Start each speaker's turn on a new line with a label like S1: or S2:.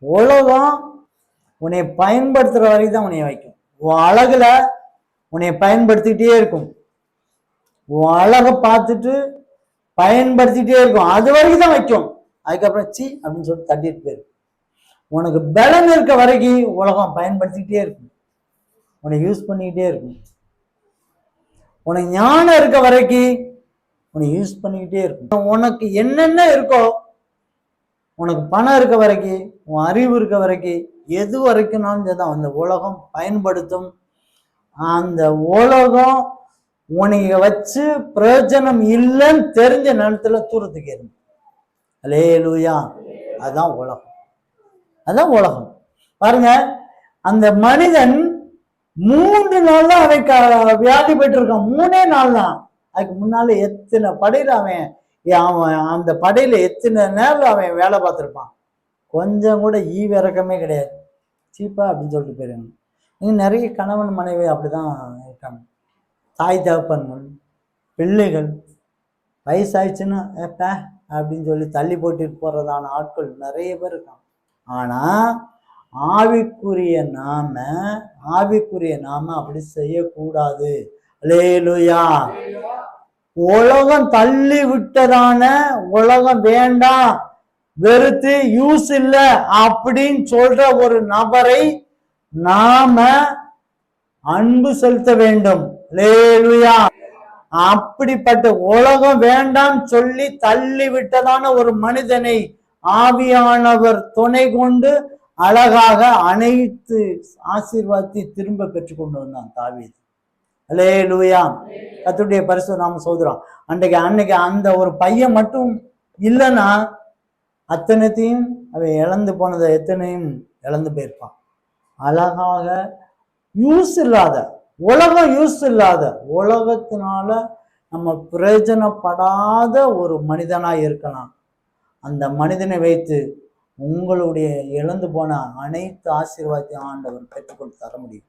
S1: உலகம் உன்னை பயன்படுத்துற வரைக்கும் தான் உன்னை வைக்கும். உன் அழகுல உன்னை பயன்படுத்திக்கிட்டே இருக்கும். உன் அழகை பார்த்துட்டு பயன்படுத்திட்டே இருக்கும். அது வரைக்கும் தான் வைக்கும். அதுக்கப்புறம் சி அப்படின்னு சொல்லிட்டு தட்டிட்டு போயிடும். உனக்கு பலன் இருக்க வரைக்கும் உலகம் பயன்படுத்திக்கிட்டே இருக்கும், உன்னை யூஸ் பண்ணிக்கிட்டே இருக்கும். உனக்கு ஞானம் இருக்க வரைக்கும் உன்னை யூஸ் பண்ணிக்கிட்டே இருக்கும். உனக்கு என்னென்ன இருக்கோ, உனக்கு பணம் இருக்க வரைக்கும், உன் அறிவு இருக்க வரைக்கும், எது வரைக்கும்னாலும் தான் அந்த உலகம் பயன்படுத்தும். அந்த உலகம் உனக்கு வச்சு பிரயோஜனம் இல்லைன்னு தெரிஞ்ச நேரத்துல தூரத்துக்கு இருந்து. அல்லேலூயா. அதான் உலகம், அதான் உலகம். பாருங்க, அந்த மனிதன் 3 நாள் தான் அவன் வியாதி போயிட்டு இருக்கான். 3 நாள் தான். அதுக்கு முன்னால எத்தனை படையில அவன் அந்த படையில எத்தனை நேரம் அவன் வேலை பார்த்துருப்பான். கொஞ்சம் கூட ஈவிறக்கமே கிடையாது. சீப்பா அப்படின்னு சொல்லிட்டு போயிருங்க. நீங்க நிறைய கணவன் மனைவி அப்படிதான் இருக்காங்க. தாய் தகப்பன்கள், பிள்ளைகள் வயசாயிடுச்சுன்னா ஏப்பா அப்படின்னு சொல்லி தள்ளி போட்டுட்டு போறதான ஆட்கள் நிறைய பேர் இருக்காங்க. ஆனா ஆவிக்குரிய நாம அப்படி செய்யக்கூடாது. அல்லேலூயா. உலகம் தள்ளி விட்டதான, உலகம் வேண்டாம், வெறுத்து யூஸ் இல்ல அப்படின்னு சொல்ற ஒரு நபரை நாம அன்பு செலுத்த வேண்டும். அல்லேலூயா. அப்படிப்பட்ட உலகம் வேண்டாம் சொல்லி தள்ளி விட்டதான ஒரு மனிதனை ஆவியானவர் துணை கொண்டு அழகாக அனைத்து ஆசீர்வாதத்தை திரும்ப பெற்றுக் கொண்டு வந்தான் தாவீது. அல்லேலூயா. கர்த்தருடைய பரிசுத்த நாமம் சோதரம். அன்னைக்கு அந்த ஒரு பையன் மட்டும் இல்லைன்னா அத்தனைத்தையும் அவன் இழந்து போனதை எத்தனையும் இழந்து போயிருப்பான். அழகாக யூஸ் இல்லாத உலகம், யூஸ் இல்லாத உலகத்தினால நம்ம பிரயோஜனப்படாத ஒரு மனிதனாய் இருக்கலாம். அந்த மனிதனை வைத்து உங்களுடைய இழந்து போன அனைத்து ஆசீர்வாதத்தையும் ஆண்டவர் பெற்றுக்கொண்டு தர முடியும்.